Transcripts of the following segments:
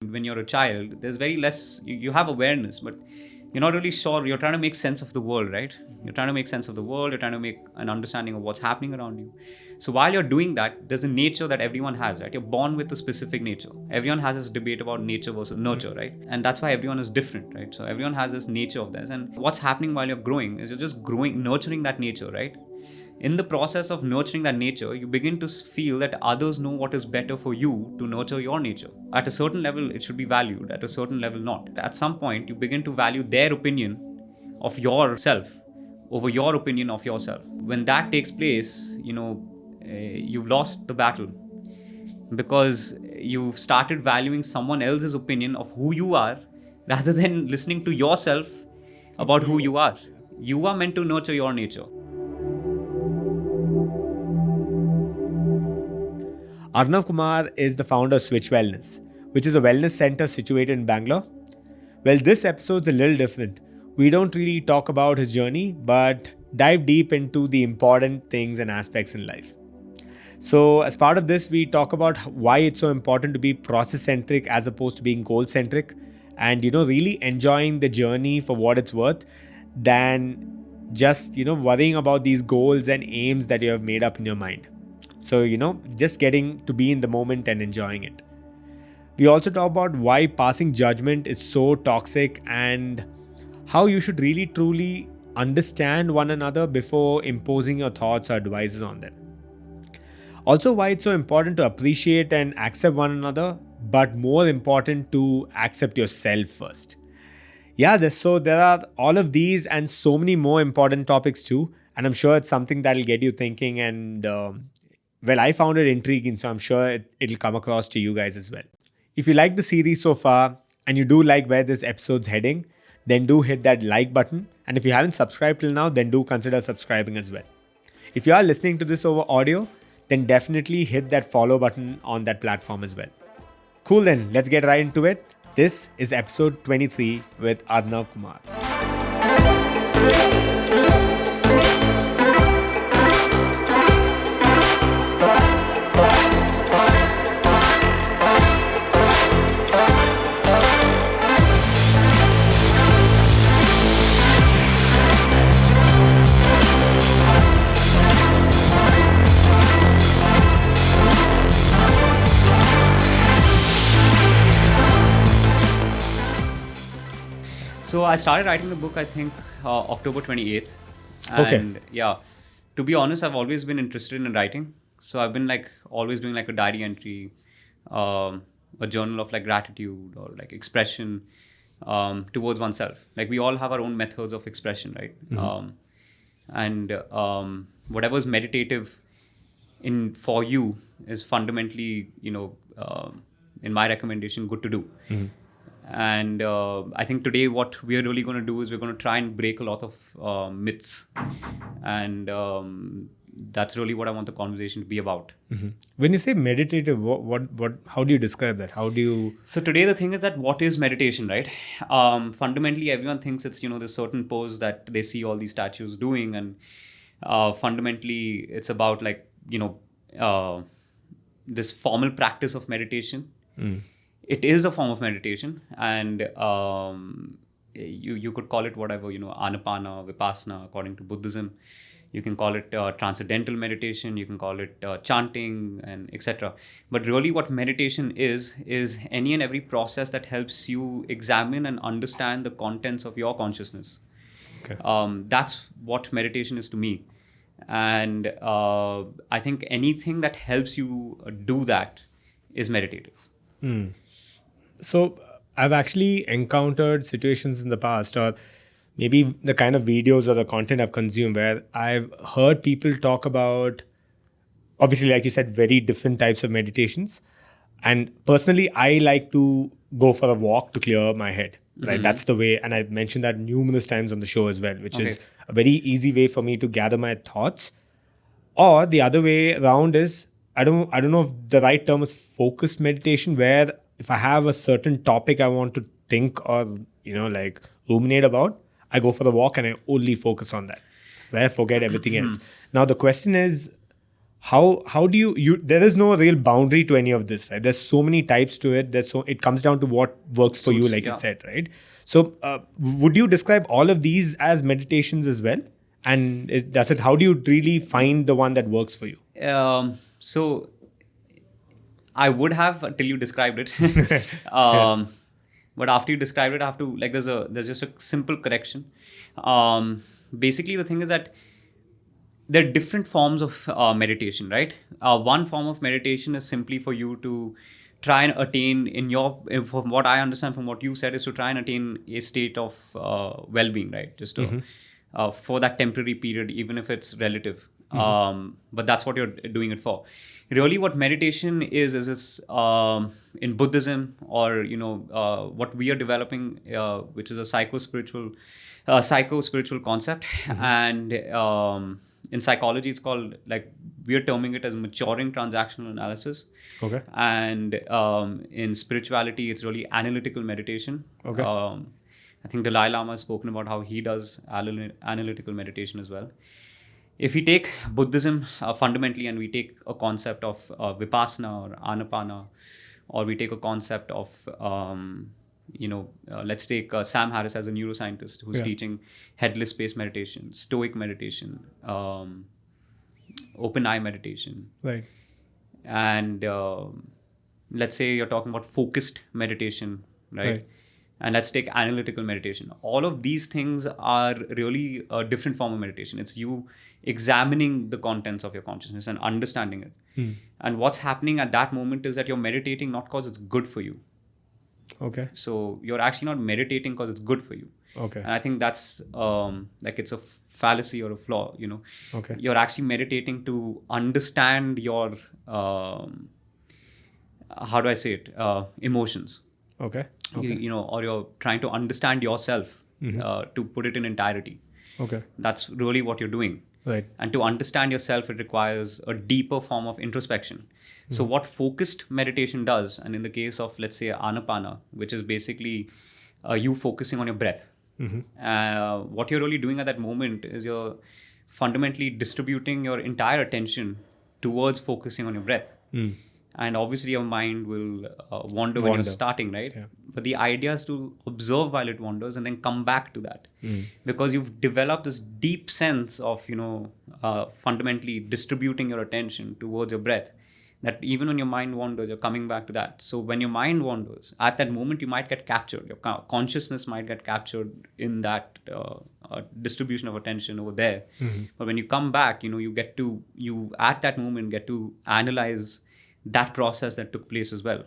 When you're a child, there's very less, you have awareness, but you're not really sure. You're trying to make sense of the world, right? You're trying to make sense of the world. You're trying to make an understanding of what's happening around you. So while you're doing that, there's a nature that everyone has, right? You're born with a specific nature. Everyone has this debate about nature versus nurture, right? And that's why everyone is different, right? So everyone has this nature of theirs. And what's happening while you're growing is you're just growing, nurturing that nature, right? In the process of nurturing that nature, you begin to feel that others know what is better for you to nurture your nature. At a certain level, it should be valued. At a certain level, not. At some point, you begin to value their opinion of yourself over your opinion of yourself. When that takes place, you've lost the battle, because you've started valuing someone else's opinion of who you are rather than listening to yourself about who you are. You are meant to nurture your nature. Arnav Kumar is the founder of Switch Wellness, which is a wellness center situated in Bangalore. Well, this episode's a little different. We don't really talk about his journey, but dive deep into the important things and aspects in life. So, as part of this, we talk about why it's so important to be process-centric as opposed to being goal-centric, and really enjoying the journey for what it's worth, than just worrying about these goals and aims that you have made up in your mind. So, just getting to be in the moment and enjoying it. We also talk about why passing judgment is so toxic and how you should really truly understand one another before imposing your thoughts or advices on them. Also, why it's so important to appreciate and accept one another, but more important to accept yourself first. Yeah, there are all of these and so many more important topics too. And I'm sure it's something that'll get you thinking, and I found it intriguing, so I'm sure it'll come across to you guys as well. If you like the series so far and you do like where this episode's heading, then do hit that like button. And if you haven't subscribed till now, then do consider subscribing as well. If you are listening to this over audio, then definitely hit that follow button on that platform as well. Cool, then let's get right into it. This is episode 23 with Arnav Kumar. So I started writing the book, I think, October 28th. And yeah, to be honest, I've always been interested in writing. So I've been always doing a diary entry, a journal of gratitude or expression towards oneself. We all have our own methods of expression, right? Mm-hmm. Whatever's meditative for you is fundamentally, in my recommendation, good to do. Mm-hmm. And I think today what we're really going to do is we're going to try and break a lot of myths. And that's really what I want the conversation to be about. Mm-hmm. When you say meditative, how do you describe that? So today the thing is that what is meditation, right? Fundamentally, everyone thinks it's, this certain pose that they see all these statues doing. And fundamentally, it's about this formal practice of meditation. Mm. It is a form of meditation, and you could call it whatever, Anapana, Vipassana, according to Buddhism. You can call it transcendental meditation, you can call it chanting, and etc. But really what meditation is any and every process that helps you examine and understand the contents of your consciousness. Okay. That's what meditation is to me. And I think anything that helps you do that is meditative. Mm. So I've actually encountered situations in the past, or maybe the kind of videos or the content I've consumed, where I've heard people talk about, obviously, like you said, very different types of meditations. And personally, I like to go for a walk to clear my head. Right? Mm-hmm. That's the way. And I've mentioned that numerous times on the show as well, which is a very easy way for me to gather my thoughts. Or the other way around is, I don't know if the right term is focused meditation, where if I have a certain topic I want to think or, ruminate about, I go for the walk and I only focus on that, where I forget everything else. Now, the question is, how do you there is no real boundary to any of this, right? There's so many types to it. It comes down to what works for you, Suits, like you yeah. said, right? So would you describe all of these as meditations as well? And how do you really find the one that works for you? So I would have until you described it. Yeah. But after you described it, I have to, like, there's just a simple correction. Basically, the thing is that there are different forms of meditation, right? One form of meditation is simply for you to try and attain from what I understand from what you said, is to try and attain a state of well-being, right? Just for that temporary period, even if it's relative. But that's what you're doing it for. Really, what meditation is it's in Buddhism, or what we are developing, which is a psycho-spiritual concept, and in psychology, it's called, like, we are terming it as maturing transactional analysis. Okay. And in spirituality, it's really analytical meditation. Okay. I think Dalai Lama has spoken about how he does analytical meditation as well. If we take Buddhism fundamentally, and we take a concept of Vipassana or Anapana, or we take a concept of let's take Sam Harris as a neuroscientist who's teaching headless space meditation, stoic meditation, open eye meditation. Right. And let's say you're talking about focused meditation, right? And let's take analytical meditation. All of these things are really a different form of meditation. It's you examining the contents of your consciousness and understanding it. And what's happening at that moment is that you're meditating not because it's good for you. Okay. So you're actually not meditating because it's good for you. Okay. And I think that's it's a fallacy or a flaw, Okay. You're actually meditating to understand your, how do I say it, emotions. Okay. Or you're trying to understand yourself, to put it in entirety. Okay. That's really what you're doing. Right. And to understand yourself, it requires a deeper form of introspection. So what focused meditation does, and in the case of, let's say, Anapana, which is basically you focusing on your breath. What you're really doing at that moment is you're fundamentally distributing your entire attention towards focusing on your breath. And obviously your mind will wander when you're starting, right? Yeah. But the idea is to observe while it wanders and then come back to that. Because you've developed this deep sense of, fundamentally distributing your attention towards your breath, that even when your mind wanders, you're coming back to that. So when your mind wanders, at that moment, you might get captured. Your consciousness might get captured in that distribution of attention over there. But when you come back, you at that moment get to analyze that process that took place as well.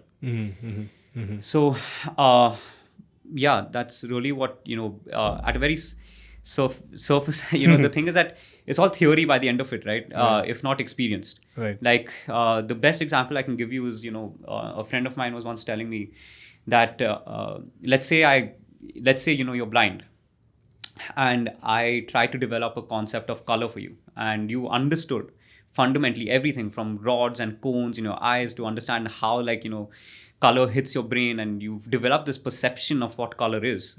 So, that's really what, at a very surface, the thing is that it's all theory by the end of it, right? If not experienced. Right. Like, the best example I can give you is, a friend of mine was once telling me that, let's say, you're blind, and I tried to develop a concept of color for you, and you understood fundamentally everything from rods and cones in your eyes to understand how, color hits your brain, and you've developed this perception of what color is,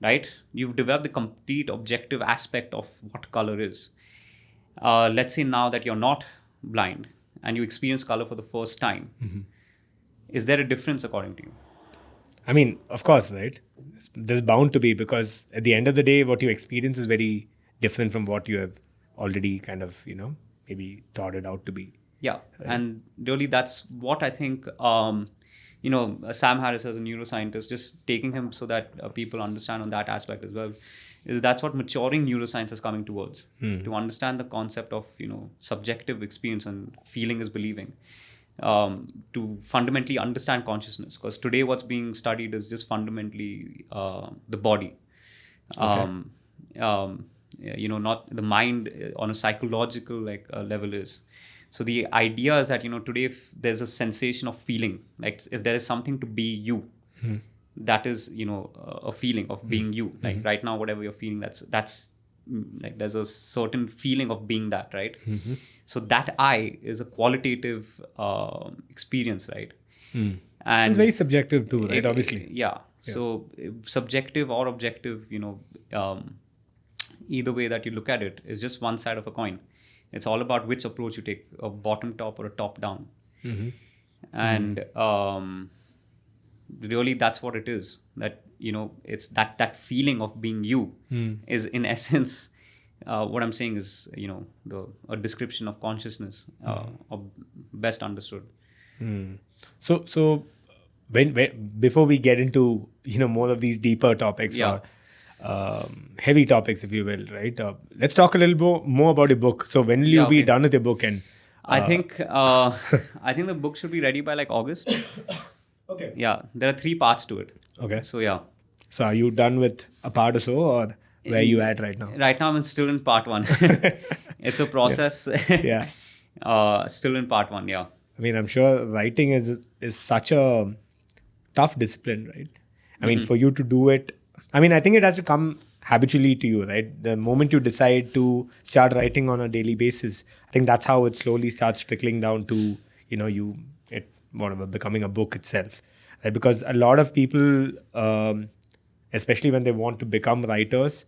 right? You've developed the complete objective aspect of what color is. Let's say now that you're not blind and you experience color for the first time, is there a difference according to you? I mean, of course, right? There's bound to be, because at the end of the day, what you experience is very different from what you have already kind of, maybe thought it out to be. Yeah. Right. And really that's what I think, Sam Harris as a neuroscientist, just taking him so that people understand on that aspect as well, is that's what maturing neuroscience is coming towards, to understand the concept of, subjective experience and feeling is believing, to fundamentally understand consciousness. Because today what's being studied is just fundamentally the body. Not the mind on a psychological level is. So the idea is that, today if there's a sensation of feeling, like if there is something to be you, that is, a feeling of being you. Like right now, whatever you're feeling, that's like there's a certain feeling of being that, right? So that I is a qualitative experience, right? And it's very subjective too, right? Obviously. Yeah. So subjective or objective, either way that you look at it is just one side of a coin. It's all about which approach you take, a bottom top or a top down. Mm-hmm. And really that's what it is, that it's that feeling of being you is in essence what I'm saying is a description of consciousness, of best understood. So when before we get into more of these deeper topics, Yeah. or heavy topics, if you will, right? Let's talk a little more about your book. So when will you Yeah, be okay. done with your book? And I think the book should be ready by like August. okay, Yeah, there are 3 parts to it. okay. So yeah, So are you done with a part or so, or where are you at right now? right now I'm still in part 1. It's a process. Yeah. Still in part 1. Yeah. I mean, I'm sure writing is such a tough discipline, right? I mean, for you to do it, I mean, I think it has to come habitually to you, right? The moment you decide to start writing on a daily basis, I think that's how it slowly starts trickling down to, whatever, becoming a book itself, right? Because a lot of people, especially when they want to become writers,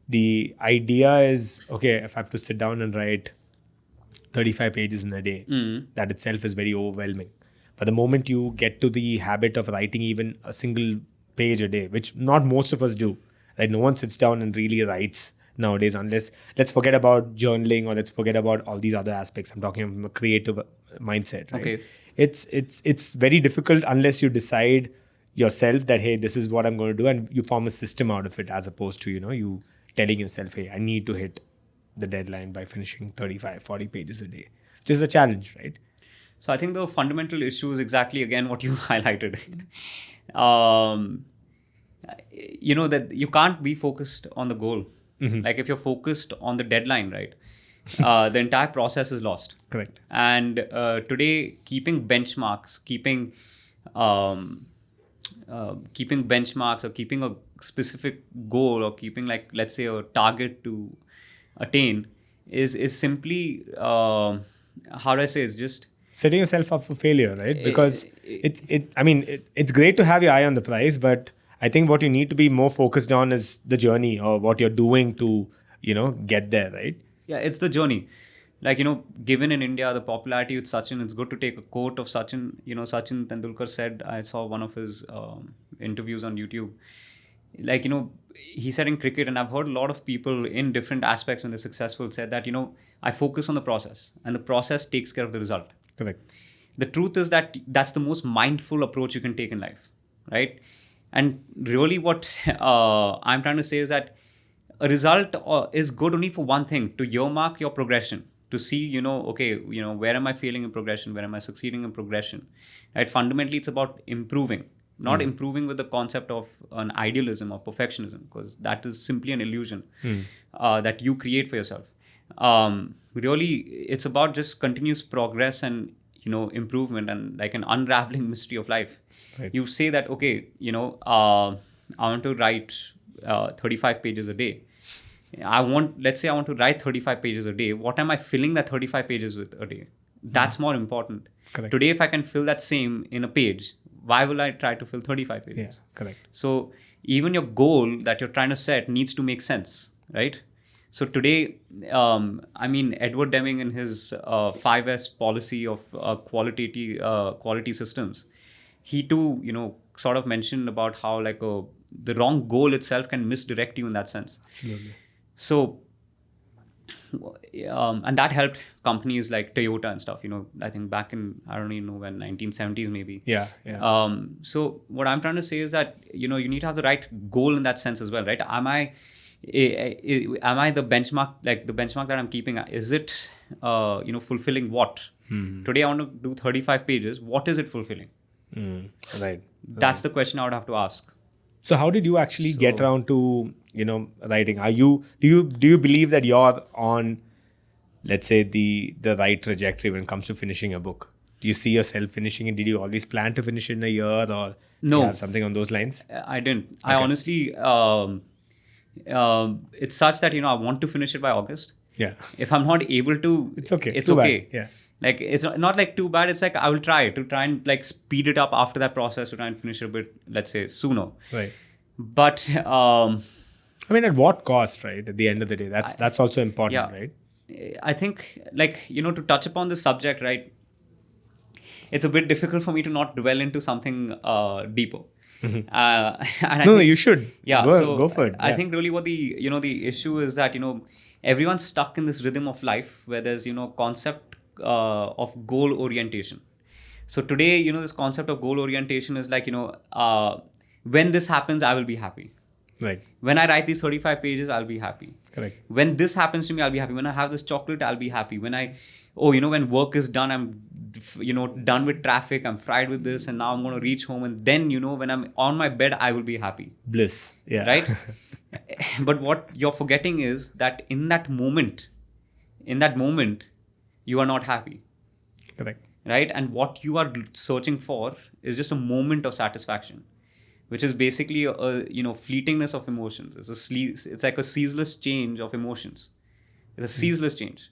the idea is, okay, if I have to sit down and write 35 pages in a day, that itself is very overwhelming. But the moment you get to the habit of writing even a single page a day, which not most of us do, right? No one sits down and really writes nowadays, unless, let's forget about journaling, or let's forget about all these other aspects. I'm talking from a creative mindset, right? Okay. It's very difficult unless you decide yourself that, hey, this is what I'm going to do, and you form a system out of it, as opposed to you telling yourself, hey, I need to hit the deadline by finishing 35-40 pages a day, which is a challenge, right? So I think the fundamental issue is exactly again what you highlighted. That you can't be focused on the goal. Like if you're focused on the deadline, right, the entire process is lost. Correct. And today, keeping benchmarks, keeping benchmarks, or keeping a specific goal, or keeping, like, let's say, a target to attain is simply how do I say, it's just Setting yourself up for failure, right? Because it's great to have your eye on the prize, but I think what you need to be more focused on is the journey, or what you're doing to get there, right? Yeah, it's the journey. Like, given in India the popularity with Sachin, it's good to take a quote of Sachin. Sachin Tendulkar said, I saw one of his interviews on YouTube. Like, he said in cricket, and I've heard a lot of people in different aspects when they're successful said that, I focus on the process, and the process takes care of the result. Correct. The truth is that that's the most mindful approach you can take in life, right? And really what I'm trying to say is that a result is good only for one thing: to earmark your progression, to see, okay, where am I failing in progression? Where am I succeeding in progression? Right? Fundamentally, it's about improving, not improving with the concept of an idealism or perfectionism, because that is simply an illusion that you create for yourself. Really, it's about just continuous progress and, improvement, and like an unraveling mystery of life. Right. You say that, okay, I want to write 35 pages a day. Let's say I want to write 35 pages a day. What am I filling that 35 pages with a day? That's more important. Correct. Today, if I can fill that same in a page, why will I try to fill 35 pages? Yeah, correct. So even your goal that you're trying to set needs to make sense, right? So today, Edward Deming, in his 5S policy of quality systems, he too, sort of mentioned about how like the wrong goal itself can misdirect you in that sense. Absolutely. So, and that helped companies like Toyota and stuff, I think back in, I don't even know when, 1970s maybe. Yeah. So what I'm trying to say is that, you need to have the right goal in that sense as well, right? Am I the benchmark, like the benchmark that I'm keeping, is it, fulfilling what? Today I want to do 35 pages. What is it fulfilling? Right. That's the question I would have to ask. So how did you actually get around to, writing? Do you believe that you're on, let's say, the right trajectory when it comes to finishing a book? Do you see yourself finishing it? Did you always plan to finish it in a year, or No. do you have something on those lines? I didn't. I honestly, it's such that, I want to finish it by August. Yeah. If I'm not able to, It's okay. It's Too bad. okay. Yeah. Like, it's not like too bad. It's like I will try and like speed it up after that process to try and finish it a bit, let's say, sooner. Right. But at what cost, right? At the end of the day, that's also important, right? I think, like, to touch upon this subject, right? It's a bit difficult for me to not dwell into something deeper. And I No, think, you should. yeah. Go for it. I Yeah. think really what the issue is that everyone's stuck in this rhythm of life where there's concept of goal orientation. So today, this concept of goal orientation is like when this happens, I will be happy. Right. When I write these 35 pages, I'll be happy. Correct. When this happens to me, I'll be happy. When I have this chocolate, I'll be happy. When work is done, I'm, done with traffic, I'm fried with this, and now I'm going to reach home. And then, when I'm on my bed, I will be happy. Bliss. Yeah. Right? But what you're forgetting is that in that moment, you are not happy. Correct. Right? And what you are searching for is just a moment of satisfaction, which is basically a fleetingness of emotions. It's like a ceaseless change of emotions. It's a ceaseless change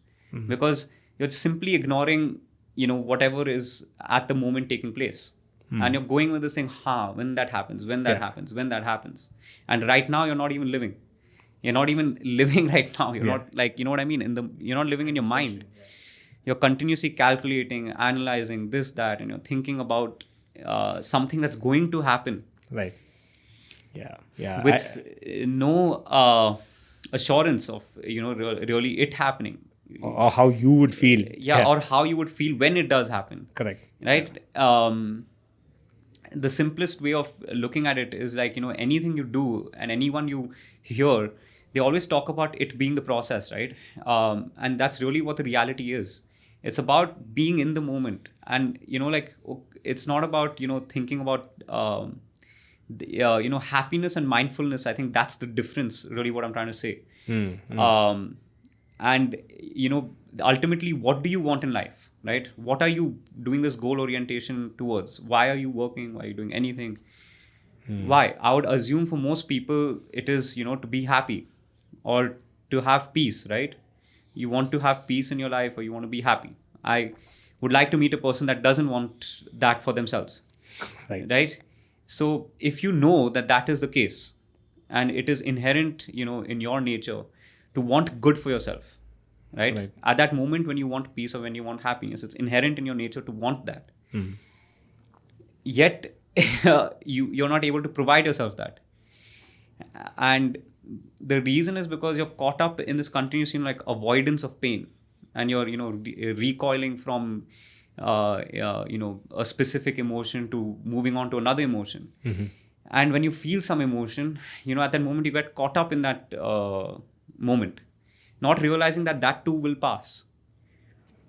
because you're simply ignoring whatever is at the moment taking place, and you're going with this thing. When that happens, when that happens, when that happens, and right now you're not even living. You're not even living right now. You're not, like, you know what I mean. You're not living in your mind. You're continuously calculating, analyzing this, that, and you're thinking about something that's going to happen. Right. Yeah. Yeah. With no assurance of really it happening. Or how you would feel. Yeah, or how you would feel when it does happen. Correct. Right. The simplest way of looking at it is like anything you do and anyone you hear, they always talk about it being the process, right? And that's really what the reality is. It's about being in the moment, and it's not about thinking about happiness and mindfulness. I think that's the difference, really, what I'm trying to say. And ultimately, what do you want in life, right? What are you doing this goal orientation towards? Why are you working? Why are you doing anything? Why? I would assume for most people it is to be happy or to have peace, right? You want to have peace in your life, or you want to be happy. I would like to meet a person that doesn't want that for themselves. Right? So if you know that that is the case, and it is inherent, in your nature to want good for yourself, right? At that moment when you want peace or when you want happiness, it's inherent in your nature to want that. Yet you're not able to provide yourself that. And the reason is because you're caught up in this continuous avoidance of pain, and you're recoiling from a specific emotion to moving on to another emotion. And when you feel some emotion, at that moment you get caught up in that moment, not realizing that too will pass.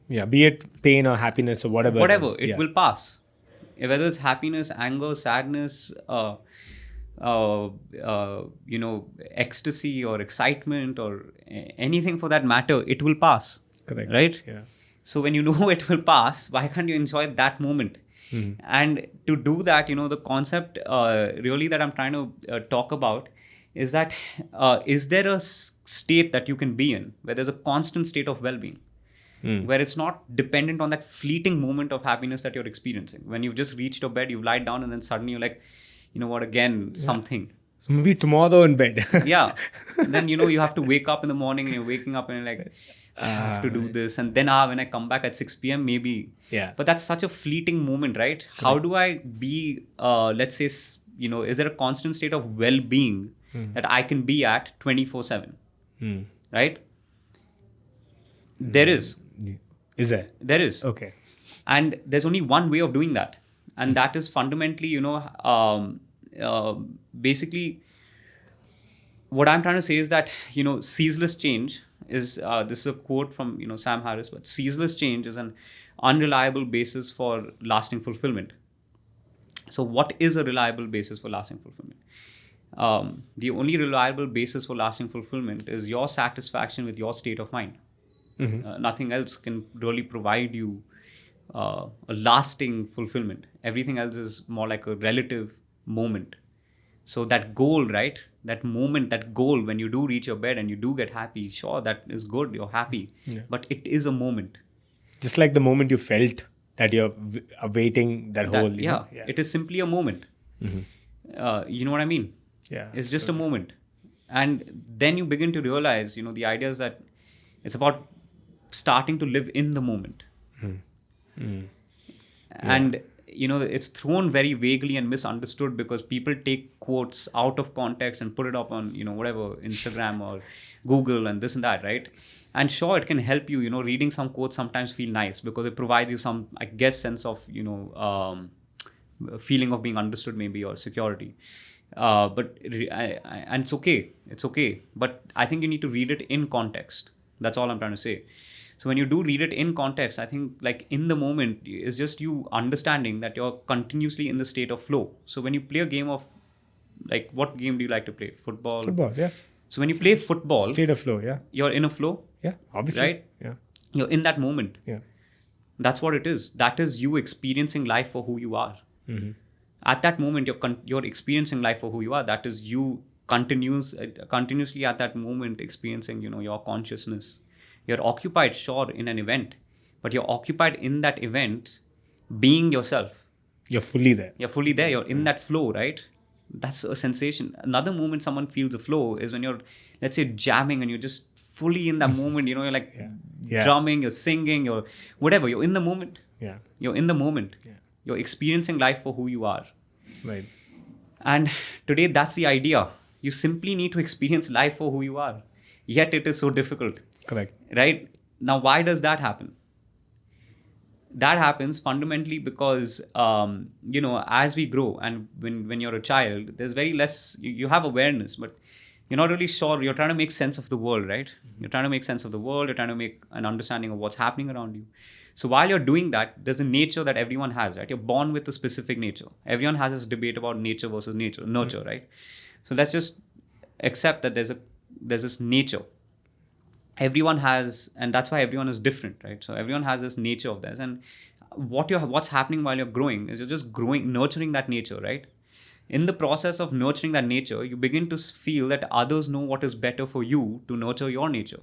Yeah, be it pain or happiness or whatever it will pass. Whether it's happiness, anger, sadness, ecstasy or excitement or anything for that matter, it will pass. Correct. Right? Yeah. So when you know it will pass, why can't you enjoy that moment? And to do that, the concept really that I'm trying to talk about is that is there a state that you can be in where there's a constant state of well-being, where it's not dependent on that fleeting moment of happiness that you're experiencing. When you've just reached your bed, you've lied down, and then suddenly you're like, something. So maybe tomorrow in bed. Yeah. And then, you have to wake up in the morning, and you're waking up and you're like, I have to do this. And then when I come back at 6 p.m., maybe. Yeah. But that's such a fleeting moment, right? Correct. How do I be, let's say, is there a constant state of well-being that I can be at 24/7? Right? There is. Is there? There is. Okay. And there's only one way of doing that. And that is fundamentally, basically, what I'm trying to say is that, ceaseless change is, this is a quote from, Sam Harris, but ceaseless change is an unreliable basis for lasting fulfillment. So what is a reliable basis for lasting fulfillment? The only reliable basis for lasting fulfillment is your satisfaction with your state of mind. Nothing else can really provide you a lasting fulfillment. Everything else is more like a relative moment. So that goal, right? That moment, that goal, when you do reach your bed and you do get happy, sure, that is good, you're happy. Yeah. But it is a moment. Just like the moment you felt that you're awaiting that whole... Yeah, it is simply a moment. You know what I mean? Yeah. It's just a moment. And then you begin to realize, the idea is that it's about starting to live in the moment. And it's thrown very vaguely and misunderstood because people take quotes out of context and put it up on whatever Instagram or Google and this and that, right? And sure, it can help you. Reading some quotes sometimes feel nice because it provides you some, I guess, sense of feeling of being understood, maybe, or security. And it's okay. But I think you need to read it in context. That's all I'm trying to say. So when you do read it in context, I think like in the moment is just you understanding that you're continuously in the state of flow. So when you play a game of, like, what game do you like to play? Football? Football, yeah. So when you play football, state of flow, yeah. You're in a flow. Yeah, obviously. Right? Yeah. You're in that moment. Yeah. That's what it is. That is you experiencing life for who you are. Mm-hmm. At that moment, you're experiencing life for who you are. That is you continuously at that moment experiencing, your consciousness. You're occupied, sure, in an event, but you're occupied in that event being yourself. You're fully there. You're in that flow, right? That's a sensation. Another moment someone feels a flow is when you're, let's say, jamming and you're just fully in that moment, you're like drumming, you're singing, you're whatever. You're in the moment. Yeah. You're in the moment. Yeah. You're experiencing life for who you are. Right. And today, that's the idea. You simply need to experience life for who you are. Yet it is so difficult. Correct. Right? Now, why does that happen? That happens fundamentally because, as we grow and when you're a child, there's very less, you have awareness, but you're not really sure. You're trying to make sense of the world, right? Mm-hmm. You're trying to make sense of the world. You're trying to make an understanding of what's happening around you. So while you're doing that, there's a nature that everyone has, right? You're born with a specific nature. Everyone has this debate about nature versus nurture, mm-hmm. right? So let's just accept that there's this nature. Everyone has, and that's why everyone is different, right? So everyone has this nature of theirs, and what's happening while you're growing is you're just growing, nurturing that nature, right? In the process of nurturing that nature, you begin to feel that others know what is better for you to nurture your nature.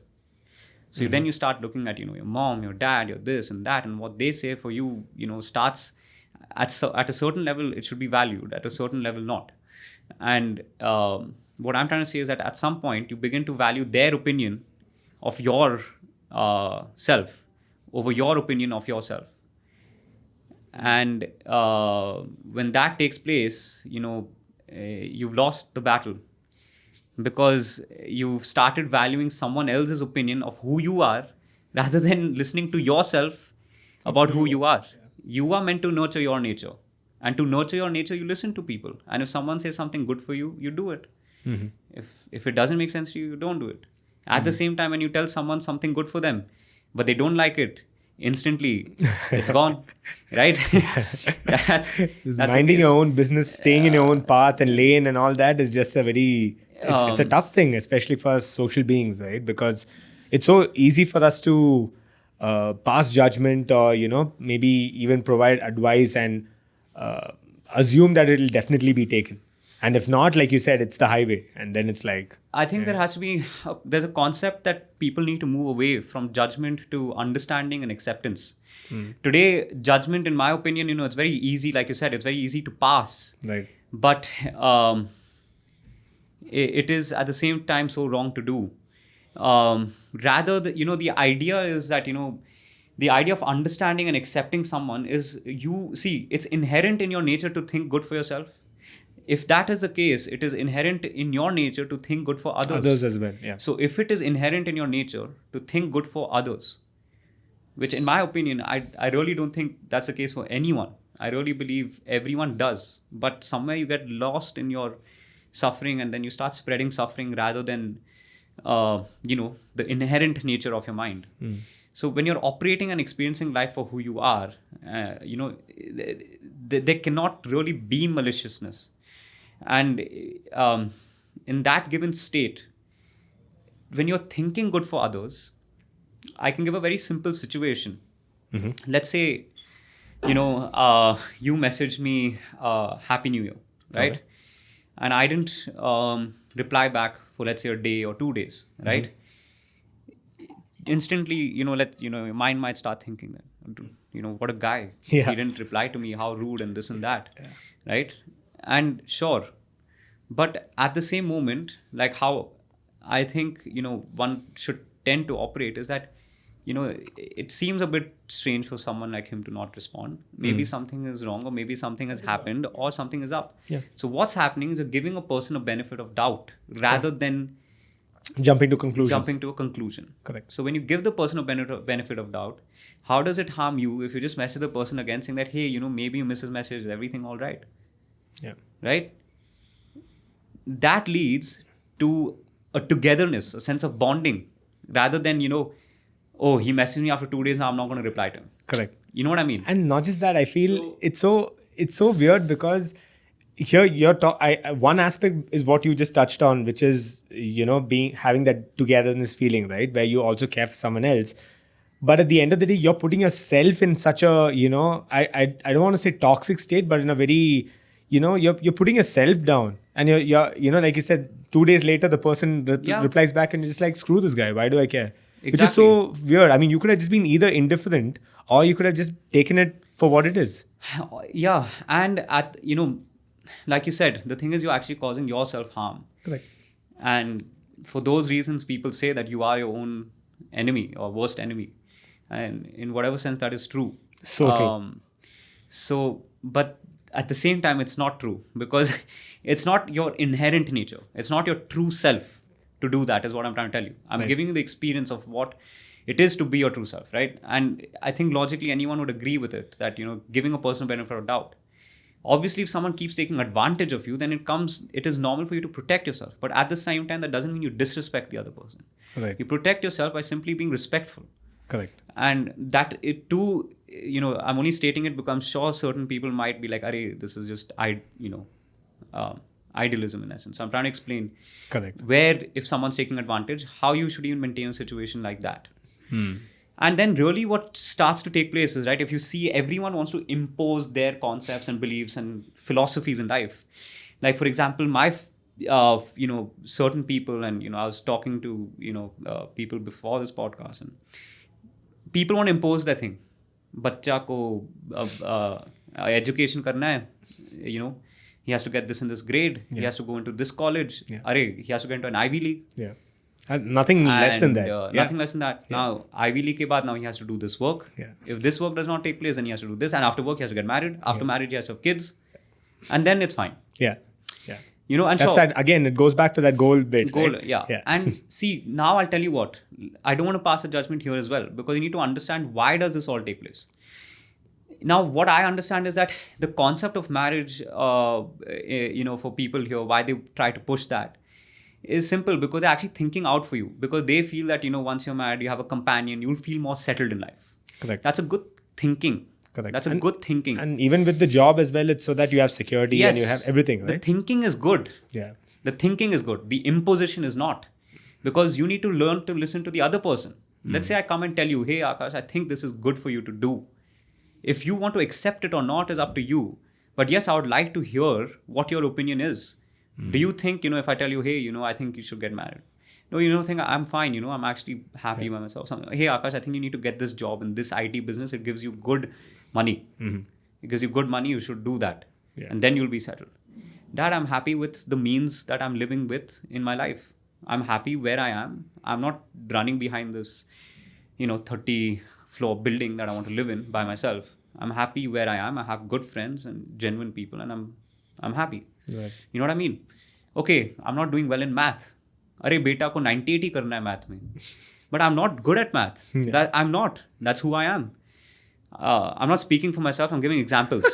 So then you start looking at, your mom, your dad, your this and that, and what they say for you, starts at a certain level, it should be valued, at a certain level, not. And what I'm trying to say is that at some point, you begin to value their opinion of your self over your opinion of yourself. And when that takes place, you've lost the battle because you've started valuing someone else's opinion of who you are rather than listening to yourself about who you are. You are meant to nurture your nature. And to nurture your nature, you listen to people. And if someone says something good for you, you do it. Mm-hmm. If it doesn't make sense to you, you don't do it. At the same time, when you tell someone something good for them, but they don't like it, instantly, it's gone, right? that's minding your own business, staying in your own path and lane and all that is just it's a tough thing, especially for us social beings, right? Because it's so easy for us to pass judgment or, maybe even provide advice and assume that it'll definitely be taken. And if not, like you said, it's the highway. And then it's like... I think there has to be... there's a concept that people need to move away from judgment to understanding and acceptance. Today, judgment, in my opinion, it's very easy. Like you said, it's very easy to pass. Right. But it is at the same time so wrong to do. Rather, the idea is that, the idea of understanding and accepting someone is, it's inherent in your nature to think good for yourself. If that is the case, it is inherent in your nature to think good for others. Others as well, yeah. So if it is inherent in your nature to think good for others, which in my opinion, I really don't think that's the case for anyone. I really believe everyone does. But somewhere you get lost in your suffering and then you start spreading suffering rather than, the inherent nature of your mind. So when you're operating and experiencing life for who you are, there cannot really be maliciousness. And in that given state, when you're thinking good for others, I can give a very simple situation. Mm-hmm. Let's say, you messaged me Happy New Year, right? Okay. And I didn't reply back for, let's say, a day or 2 days, right? Mm-hmm. Instantly, your mind might start thinking that, what a guy. Yeah. He didn't reply to me, how rude and this and that, right? And sure, but at the same moment, like how I think, one should tend to operate is that it seems a bit strange for someone like him to not respond. Maybe something is wrong, or maybe something has happened, or something is up. Yeah. So what's happening is you're giving a person a benefit of doubt rather than Jumping to conclusions. jumping to a conclusion. Correct. So when you give the person a benefit of doubt, how does it harm you if you just message the person again saying that, hey, maybe you missed his message, is everything all right? Yeah. Right? That leads to a togetherness, a sense of bonding, rather than, oh, he messaged me after 2 days, now I'm not going to reply to him. Correct. You know what I mean? And not just that, I feel it's so weird because here one aspect is what you just touched on, which is having that togetherness feeling, right, where you also care for someone else. But at the end of the day, you're putting yourself in such a I don't want to say toxic state, but in a very you're putting yourself down, and you're like you said, 2 days later the person replies back, and you're just like, screw this guy, why do I care? Exactly. Which is so weird. I mean, you could have just been either indifferent, or you could have just taken it for what it is. Yeah, and like you said, the thing is you're actually causing yourself harm. Correct. And for those reasons, people say that you are your own enemy or worst enemy. And in whatever sense that is true. So true. But at the same time, it's not true, because it's not your inherent nature. It's not your true self to do that, is what I'm trying to tell you. I'm giving you the experience of what it is to be your true self, right? And I think logically anyone would agree with it, that, giving a person benefit of doubt. Obviously, if someone keeps taking advantage of you, then it is normal for you to protect yourself. But at the same time, that doesn't mean you disrespect the other person. Right. You protect yourself by simply being respectful. Correct. And that it too, I'm only stating it because I'm sure certain people might be like, "Arey, this is just idealism in essence." So I'm trying to explain. Correct. Where if someone's taking advantage, how you should even maintain a situation like that. And then really what starts to take place is, right, if you see everyone wants to impose their concepts and beliefs and philosophies in life. Like, for example, my certain people, and I was talking to people before this podcast, and people want to impose their thing. बच्चा को education करना है, he has to get this in this grade, he has to go into this college, he has to get into an Ivy League. Yeah. Nothing less than that. Nothing less than that. Now, Ivy League ke baad, now he has to do this work. Yeah. If this work does not take place, then he has to do this. And after work, he has to get married. After marriage, he has to have kids. And then it's fine. Yeah. And that's that, again, it goes back to that goal bit. Right? Yeah. And see, now I'll tell you what. I don't want to pass a judgment here as well, because you need to understand, why does this all take place? Now, what I understand is that the concept of marriage, for people here, why they try to push that, is simple, because they're actually thinking out for you, because they feel that, once you're married, you have a companion, you'll feel more settled in life. Correct. That's a good thinking. Correct. That's a good thinking. And even with the job as well, it's so that you have security and you have everything, right? The thinking is good. Yeah. The thinking is good. The imposition is not. Because you need to learn to listen to the other person. Let's say I come and tell you, hey, Akash, I think this is good for you to do. If you want to accept it or not is up to you. But yes, I would like to hear what your opinion is. Do you think, if I tell you, hey, I think you should get married. No, you don't think I'm fine, I'm actually happy by myself. So, hey, Akash, I think you need to get this job in this IT business. It gives you good money. It gives you good money, you should do that. Yeah. And then you'll be settled. Dad, I'm happy with the means that I'm living with in my life. I'm happy where I am. I'm not running behind this, 30-floor building that I want to live in by myself. I'm happy where I am. I have good friends and genuine people, and I'm happy. Right. You know what I mean? Okay, I'm not doing well in math. अरे बेटा को 98 ही करना है math में. But I'm not good at math. I'm not. That's who I am. I'm not speaking for myself. I'm giving examples.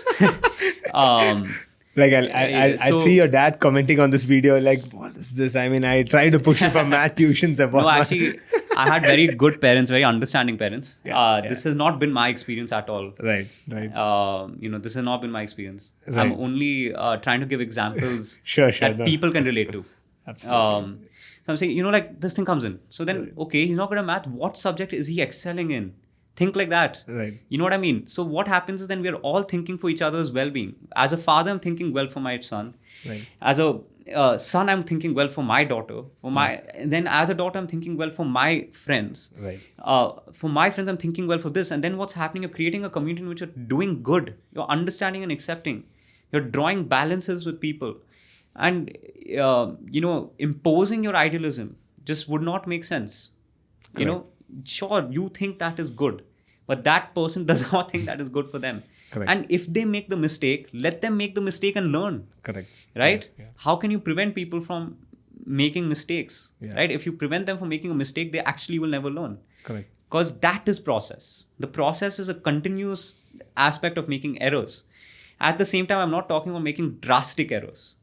Like I'd see your dad commenting on this video like, what is this? I mean, I try to push him for math tuitions. No, actually, I had very good parents, very understanding parents. This has not been my experience at all. Right. This has not been my experience. Right. I'm only trying to give examples sure, that people can relate to. Absolutely. So I'm saying, like, this thing comes in. So then, okay, he's not good at math. What subject is he excelling in? Think like that. Right. You know what I mean? So what happens is then we're all thinking for each other's well-being. As a father, I'm thinking well for my son. Right. As a son, I'm thinking well for my daughter. And then as a daughter, I'm thinking well for my friends. Right. For my friends, I'm thinking well for this. And then what's happening? You're creating a community in which you're doing good. You're understanding and accepting. You're drawing balances with people. And, imposing your idealism just would not make sense. Correct. sure, you think that is good, but that person does not think that is good for them. Correct. And if they make the mistake, let them make the mistake and learn. Correct. Right? Yeah. How can you prevent people from making mistakes? Yeah. Right? If you prevent them from making a mistake, they actually will never learn. Correct. Because that is process. The process is a continuous aspect of making errors. At the same time, I'm not talking about making drastic errors.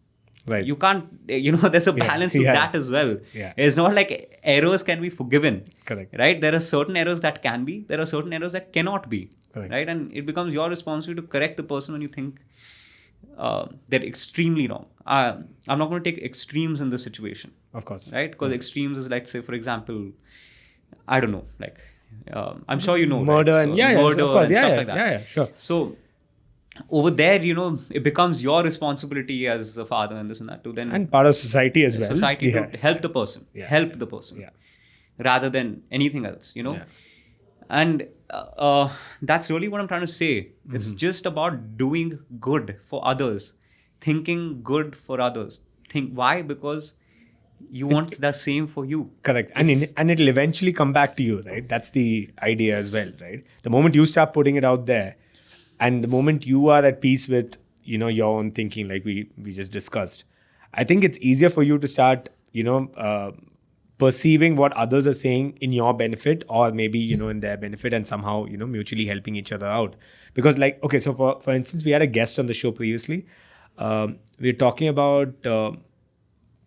Right. You can't, there's a balance to that as well. Yeah. It's not like errors can be forgiven. Correct. Right? There are certain errors that can be, there are certain errors that cannot be. Correct. Right? And it becomes your responsibility to correct the person when you think they're extremely wrong. I'm not going to take extremes in this situation. Of course. Right? Because extremes is like, say, for example, I don't know, like, I'm sure you know. Murder, right? and murder of course. and stuff Yeah, like that. yeah, sure. So over there, it becomes your responsibility as a father and this and that to then And part of society as well. society to help the person, Yeah. rather than anything else, Yeah. And that's really what I'm trying to say. It's just about doing good for others, thinking good for others. Why? Because you want the same for you. Correct. And it'll eventually come back to you, right? That's the idea as well, right? The moment you start putting it out there, and the moment you are at peace with, your own thinking, like we just discussed, I think it's easier for you to start, perceiving what others are saying in your benefit, or maybe, in their benefit, and somehow, mutually helping each other out. Because like, okay, so for instance, we had a guest on the show previously. We were talking about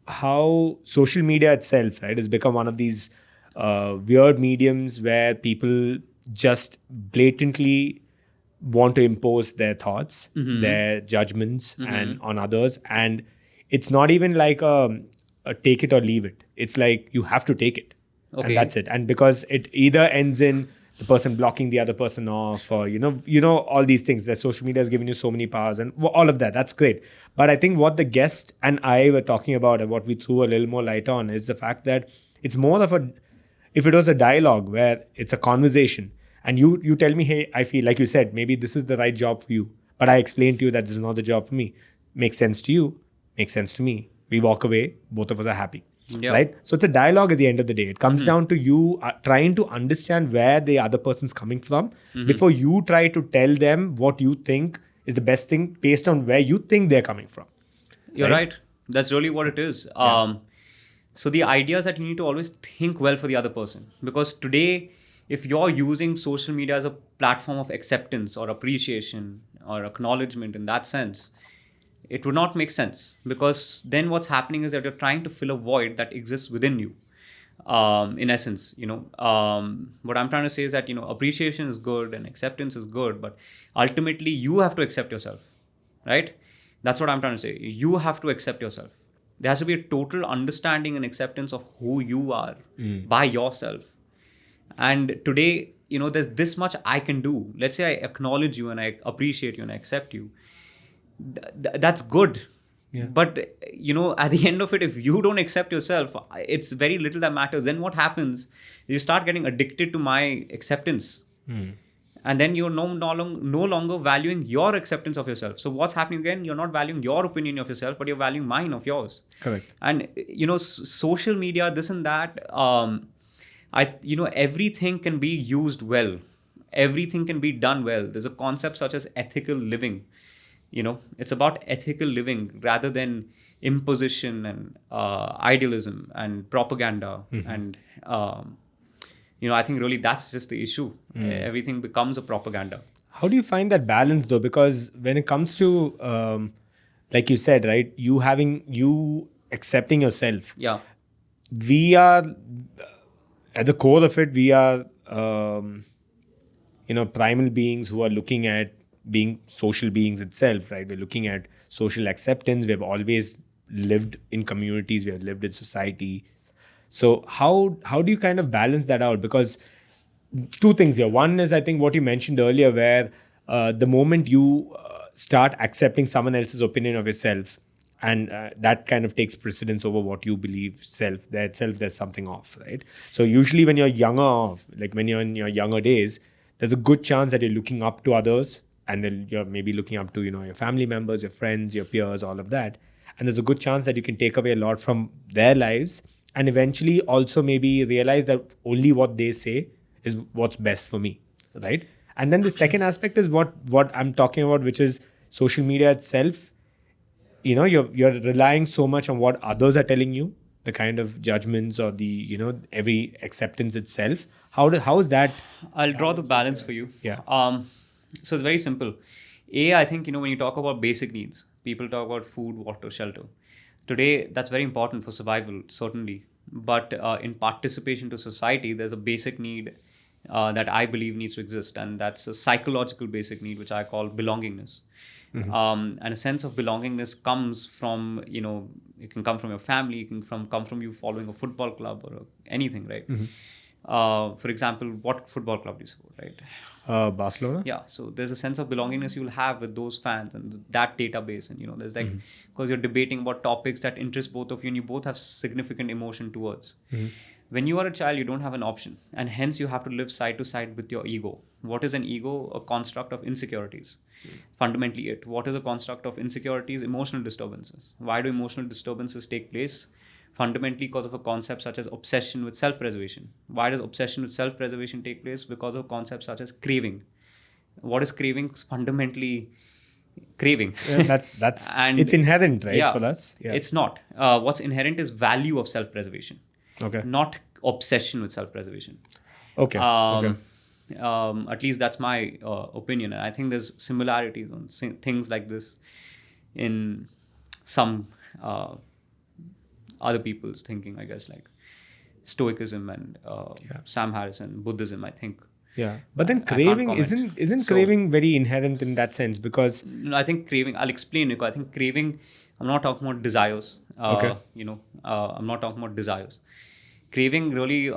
how social media itself, right, has become one of these weird mediums where people just blatantly want to impose their thoughts, their judgments, and on others. And it's not even like a take it or leave it. It's like you have to take it, Okay. and that's it. And because it either ends in the person blocking the other person off, or all these things. That social media has given you so many powers and all of that. That's great. But I think what the guest and I were talking about, and what we threw a little more light on, is the fact that it's more of if it was a dialogue where it's a conversation, and you tell me, hey, I feel like you said, maybe this is the right job for you, but I explained to you that this is not the job for me. Makes sense to you, makes sense to me. We walk away, both of us are happy. Yeah. Right? So it's a dialogue at the end of the day. It comes down to you trying to understand where the other person's coming from before you try to tell them what you think is the best thing based on where you think they're coming from. You're right. That's really what it is. So the idea is that you need to always think well for the other person. Because today, if you're using social media as a platform of acceptance or appreciation or acknowledgement in that sense, it would not make sense, because then what's happening is that you're trying to fill a void that exists within you. In essence, what I'm trying to say is that, appreciation is good and acceptance is good, but ultimately you have to accept yourself, right? That's what I'm trying to say. You have to accept yourself. There has to be a total understanding and acceptance of who you are by yourself. And today, there's this much I can do. Let's say I acknowledge you and I appreciate you and I accept you. That's good. Yeah. But at the end of it, if you don't accept yourself, it's very little that matters. Then what happens, you start getting addicted to my acceptance, and then you're no longer valuing your acceptance of yourself. So what's happening again, you're not valuing your opinion of yourself, but you're valuing mine of yours. Correct. And social media, this and that, everything can be used well, everything can be done well. There's a concept such as ethical living. It's about ethical living rather than imposition and idealism and propaganda. And, I think really that's just the issue. Everything becomes a propaganda. How do you find that balance though? Because when it comes to, like you said, right, you accepting yourself. Yeah. We are, at the core of it, we are, primal beings who are looking at being social beings itself, right? We're looking at social acceptance. We've always lived in communities. We have lived in society. So how do you kind of balance that out? Because two things here. One is, I think, what you mentioned earlier, where the moment you start accepting someone else's opinion of yourself, and that kind of takes precedence over what you believe there's something off, right? So usually when you're younger, like when you're in your younger days, there's a good chance that you're looking up to others. And then you're maybe looking up to, your family members, your friends, your peers, all of that. And there's a good chance that you can take away a lot from their lives and eventually also maybe realize that only what they say is what's best for me, right? And then the second aspect is what I'm talking about, which is social media itself. You're relying so much on what others are telling you, the kind of judgments or the every acceptance itself. How is that? I'll draw the balance for you. Yeah. So it's very simple. I think, when you talk about basic needs, people talk about food, water, shelter. Today, that's very important for survival, certainly. But in participation to society, there's a basic need that I believe needs to exist. And that's a psychological basic need, which I call belongingness. And a sense of belongingness comes from, it can come from your family, it can come from you following a football club or anything, right? For example, what football club do you support, right? Barcelona. Yeah, so there's a sense of belongingness you'll have with those fans and that database, and there's like, because you're debating about topics that interest both of you and you both have significant emotion towards. When you are a child, you don't have an option, and hence you have to live side to side with your ego. What is an ego? A construct of insecurities. Fundamentally it. What is a construct of insecurities? Emotional disturbances. Why do emotional disturbances take place? Fundamentally because of a concept such as obsession with self-preservation. Why does obsession with self-preservation take place? Because of concepts such as craving. What is craving? Fundamentally craving. That's And it's inherent, right, yeah, for us. Yeah. It's not. What's inherent is value of self-preservation. Okay. Not obsession with self-preservation. Okay. Okay. At least that's my opinion. And I think there's similarities on things like this in some other people's thinking, I guess, like Stoicism and Sam Harrison, Buddhism, I think. Yeah, but then I can't craving comment. isn't So- craving very inherent in that sense, because No, I think craving, I'll explain it. I think craving, I'm not talking about desires. Okay. I'm not talking about desires. Craving really,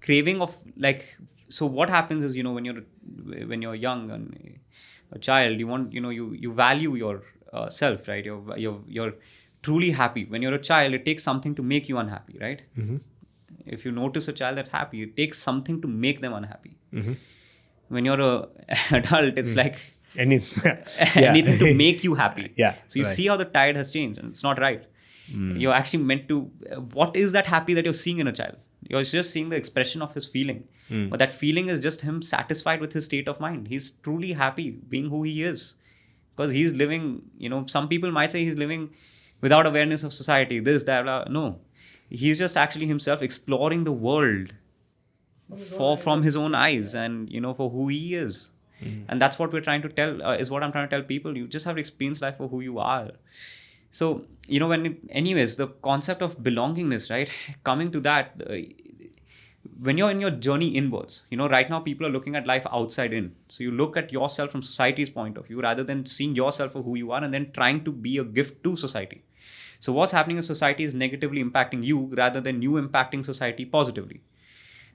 craving of like, so what happens is, when you're young and a child, you want, you value your self, right? You're truly happy. When you're a child, it takes something to make you unhappy, right? If you notice a child that's happy, it takes something to make them unhappy. When you're a adult, it's like anything anything to make you happy. Yeah, So you right. see how the tide has changed, and it's not right. You're actually meant to. What is that happy that you're seeing in a child? You're just seeing the expression of his feeling, but that feeling is just him satisfied with his state of mind. He's truly happy being who he is, because he's living. Some people might say he's living without awareness of society. This, that, blah. No, he's just actually himself exploring the world from his own eyes, and for who he is. And that's what we're trying to tell, is what I'm trying to tell people. You just have to experience life for who you are. So, anyways, the concept of belongingness, right? Coming to that, when you're in your journey inwards, right now people are looking at life outside in. So you look at yourself from society's point of view rather than seeing yourself for who you are and then trying to be a gift to society. So what's happening in society is negatively impacting you rather than you impacting society positively.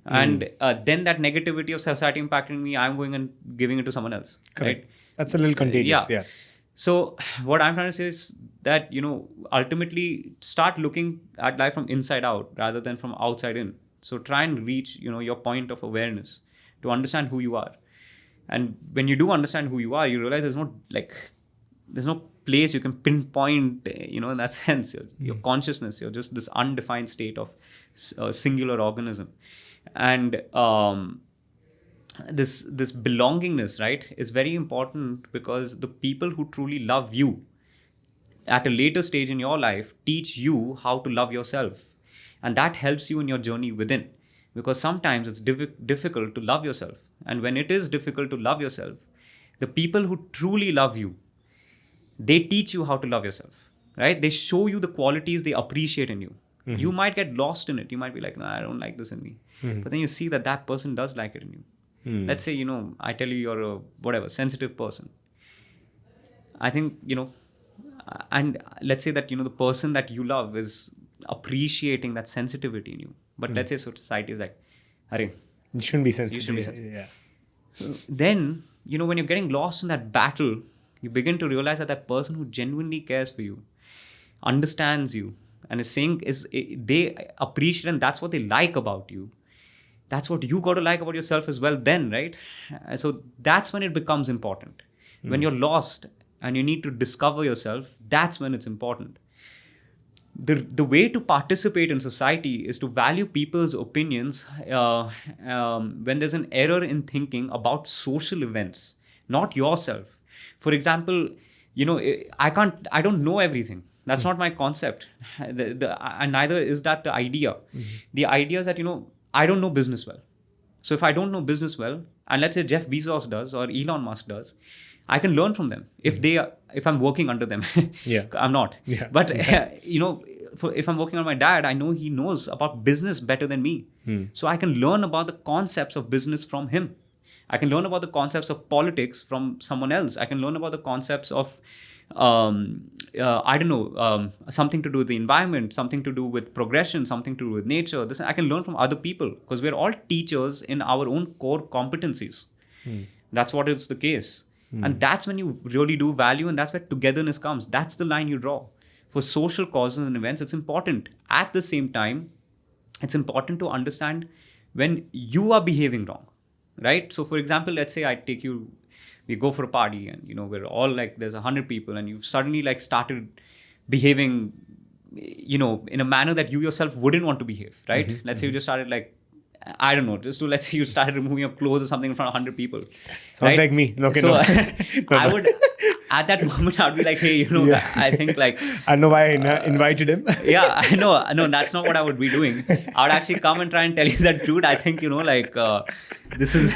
And then that negativity of society impacting me, I'm going and giving it to someone else. Correct. Right? That's a little contagious. Yeah. So what I'm trying to say is that, ultimately start looking at life from inside out rather than from outside in. So try and reach, your point of awareness to understand who you are. And when you do understand who you are, you realize there's no place you can pinpoint, in that sense. Your consciousness, you're just this undefined state of a singular organism. And this belongingness, right, is very important, because the people who truly love you at a later stage in your life teach you how to love yourself. And that helps you in your journey within, because sometimes it's difficult to love yourself. And when it is difficult to love yourself, the people who truly love you, they teach you how to love yourself, right? They show you the qualities they appreciate in you. You might get lost in it. You might be like, no, I don't like this in me. But then you see that person does like it in you. Let's say, I tell you you're a sensitive person. I think, and let's say that, the person that you love is appreciating that sensitivity in you. But let's say society is like, Hare, You shouldn't be sensitive. you shouldn't be sensitive. Yeah. So then, when you're getting lost in that battle, you begin to realize that person who genuinely cares for you, understands you, and is saying, they appreciate, and that's what they like about you. That's what you got to like about yourself as well then, right? So that's when it becomes important. When you're lost and you need to discover yourself, that's when it's important. the way to participate in society is to value people's opinions when there's an error in thinking about social events, not yourself. For example, I don't know everything. That's not my concept. And neither is that the idea. The idea is that, I don't know business well. So if I don't know business well, and let's say Jeff Bezos does or Elon Musk does, I can learn from them if I'm working under them. Yeah. I'm not. Yeah. But if I'm working on my dad, I know he knows about business better than me. So I can learn about the concepts of business from him. I can learn about the concepts of politics from someone else. I can learn about the concepts of something to do with the environment, something to do with progression, something to do with nature. This I can learn from other people because we're all teachers in our own core competencies. That's what is the case. And that's when you really do value, and that's where togetherness comes. That's the line you draw. For social causes and events, it's important. At the same time, it's important to understand when you are behaving wrong, right? So for example, let's say we go for a party and, we're all like, there's 100 people and you've suddenly like started behaving, in a manner that you yourself wouldn't want to behave, right? Let's say you just started like, I don't know, let's say you started removing your clothes or something in front of 100 people. Sounds right? like me. Okay, so no. I would, at that moment, I'd be like, hey, I think like... I know why I invited him. Yeah, I know. No, that's not what I would be doing. I would actually come and try and tell you that, dude, I think, this is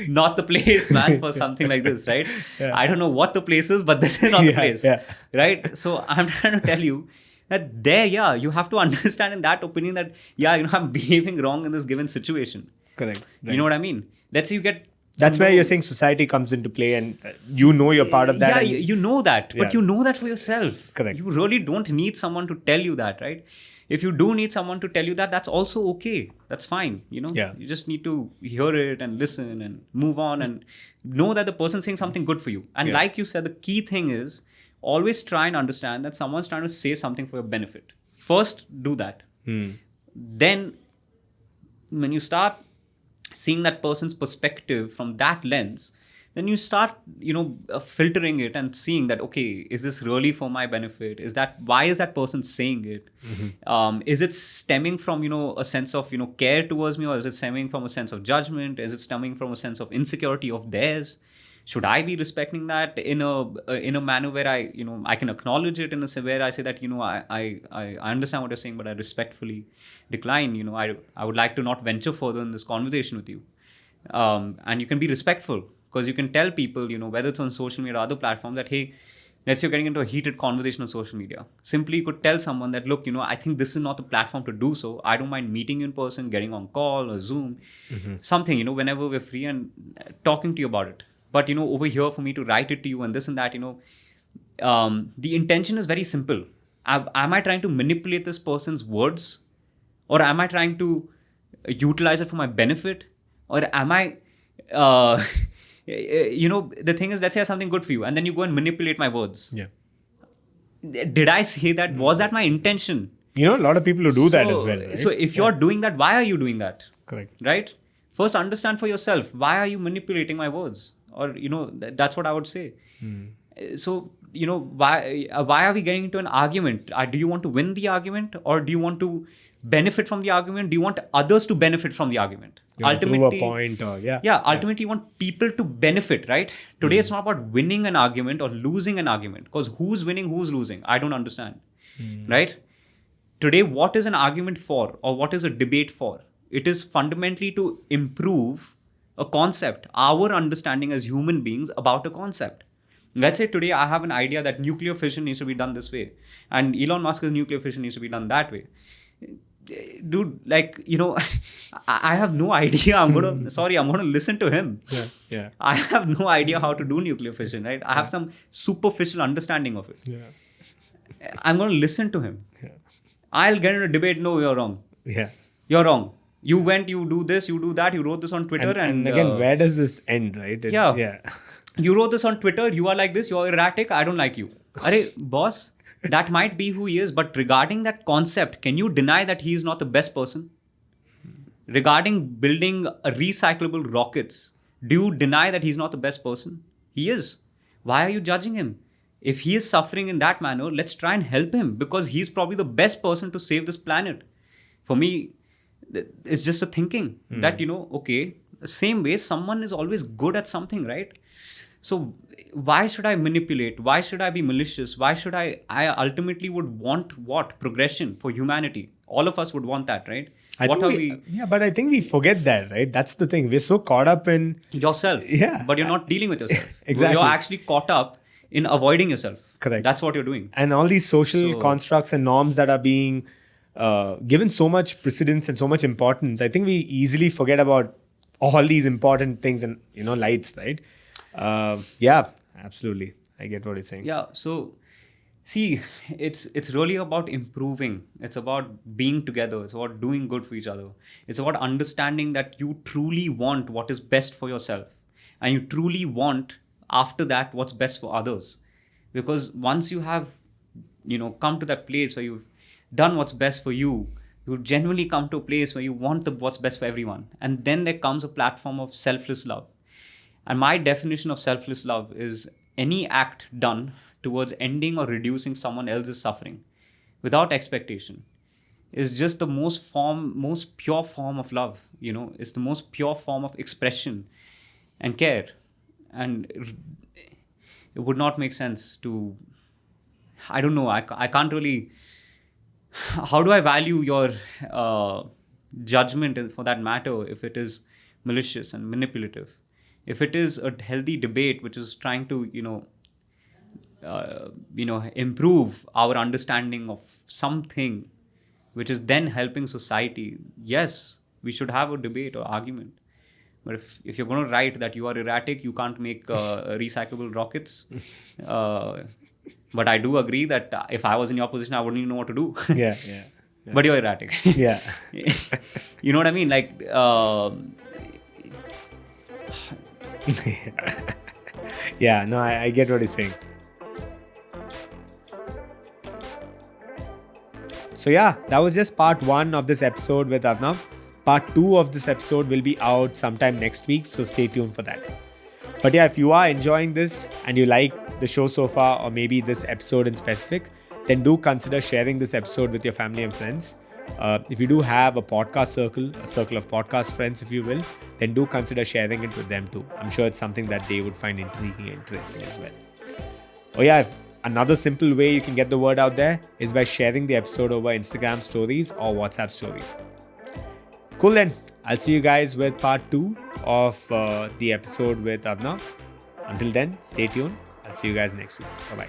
not the place, man, for something like this, right? Yeah. I don't know what the place is, but this is not the place, right? So I'm trying to tell you that you have to understand in that opinion that, I'm behaving wrong in this given situation. Correct. Right. You know what I mean? Let's say you get... That's where you're saying society comes into play and you're part of that. Yeah, you know that, but you know that for yourself. Correct. You really don't need someone to tell you that, right? If you do need someone to tell you that, that's also okay. That's fine, Yeah. You just need to hear it and listen and move on and know that the person's saying something good for you. And like you said, the key thing is always try and understand that someone's trying to say something for your benefit. First, do that. Then, when you start seeing that person's perspective from that lens, then you start, filtering it and seeing that, okay, is this really for my benefit? Why is that person saying it? Is it stemming from, a sense of, care towards me, or is it stemming from a sense of judgment? Is it stemming from a sense of insecurity of theirs? Should I be respecting that in a manner where I can acknowledge it in a where I say that, I understand what you're saying, but I respectfully decline. I would like to not venture further in this conversation with you. And you can be respectful because you can tell people, whether it's on social media or other platforms that, hey, let's say you're getting into a heated conversation on social media. Simply you could tell someone that, look, I think this is not the platform to do so. I don't mind meeting you in person, getting on call or Zoom, something, whenever we're free and talking to you about it. But, over here for me to write it to you and this and that, the intention is very simple. Am I trying to manipulate this person's words? Or am I trying to utilize it for my benefit? Or am I, the thing is, let's say I have something good for you and then you go and manipulate my words. Yeah. Did I say that? Was that my intention? A lot of people who do that as well. Right? So if you're doing that, why are you doing that? Correct. Right? First, understand for yourself. Why are you manipulating my words? Or, that's what I would say. So, why are we getting into an argument? Do you want to win the argument or do you want to benefit from the argument? Do you want others to benefit from the argument? Ultimately, prove a point or, ultimately you want people to benefit, right? Today it's not about winning an argument or losing an argument because who's winning, who's losing? I don't understand, right? Today, what is an argument for or what is a debate for? It is fundamentally to improve a concept, our understanding as human beings about a concept. Let's say today I have an idea that nuclear fission needs to be done this way and Elon Musk's nuclear fission needs to be done that way. Dude, I have no idea. I'm going to listen to him. Yeah. I have no idea how to do nuclear fission, right? I have some superficial understanding of it. Yeah. I'm going to listen to him. Yeah. I'll get in a debate. No, you're wrong. Yeah. You're wrong. You do this, you do that, you wrote this on Twitter. And again, where does this end, right? Yeah. You wrote this on Twitter, you are like this, you're erratic, I don't like you. Arey, boss, that might be who he is, but regarding that concept, can you deny that he is not the best person? Regarding building recyclable rockets, do you deny that he's not the best person? He is. Why are you judging him? if he is suffering in that manner, let's try and help him, because he's probably the best person to save this planet. For me, it's just a thinking that, okay, the same way someone is always good at something, right? So why should I manipulate? Why should I be malicious? Why should I ultimately would want what? Progression for humanity. All of us would want that, right? Yeah, but I think we forget that, right? That's the thing. We're so caught up in yourself. Yeah. But you're not dealing with yourself. Exactly. You're actually caught up in avoiding yourself. Correct. That's what you're doing. And all these social constructs and norms that are being given so much precedence and so much importance, I think we easily forget about all these important things and, lights, right? Yeah, absolutely. I get what you're saying. Yeah. So, see, it's really about improving. It's about being together. It's about doing good for each other. It's about understanding that you truly want what is best for yourself, and you truly want after that what's best for others. Because once you have, come to that place where you've done what's best for you, you genuinely come to a place where you want what's best for everyone. And then there comes a platform of selfless love. And my definition of selfless love is any act done towards ending or reducing someone else's suffering without expectation is just the most pure form of love. It's the most pure form of expression and care. And it would not make sense to, I don't know, I can't really, how do I value your judgment for that matter if it is malicious and manipulative? If it is a healthy debate which is trying to, improve our understanding of something which is then helping society, yes, we should have a debate or argument. But if you're going to write that you are erratic, you can't make recyclable rockets. But I do agree that if I was in your position, I wouldn't even know what to do. Yeah. But you're erratic. Yeah. You know what I mean? Like, yeah, no, I get what you're saying. So yeah, that was just part 1 of this episode with Arnav. Part 2 of this episode will be out sometime next week, so stay tuned for that. But yeah, if you are enjoying this and you like the show so far, or maybe this episode in specific, then do consider sharing this episode with your family and friends. If you do have a podcast circle, a circle of podcast friends, if you will, then do consider sharing it with them too. I'm sure it's something that they would find intriguing and interesting as well. Oh yeah, another simple way you can get the word out there is by sharing the episode over Instagram stories or WhatsApp stories. Cool then. I'll see you guys with part 2 of the episode with Arnav. Until then, stay tuned. I'll see you guys next week. Bye-bye.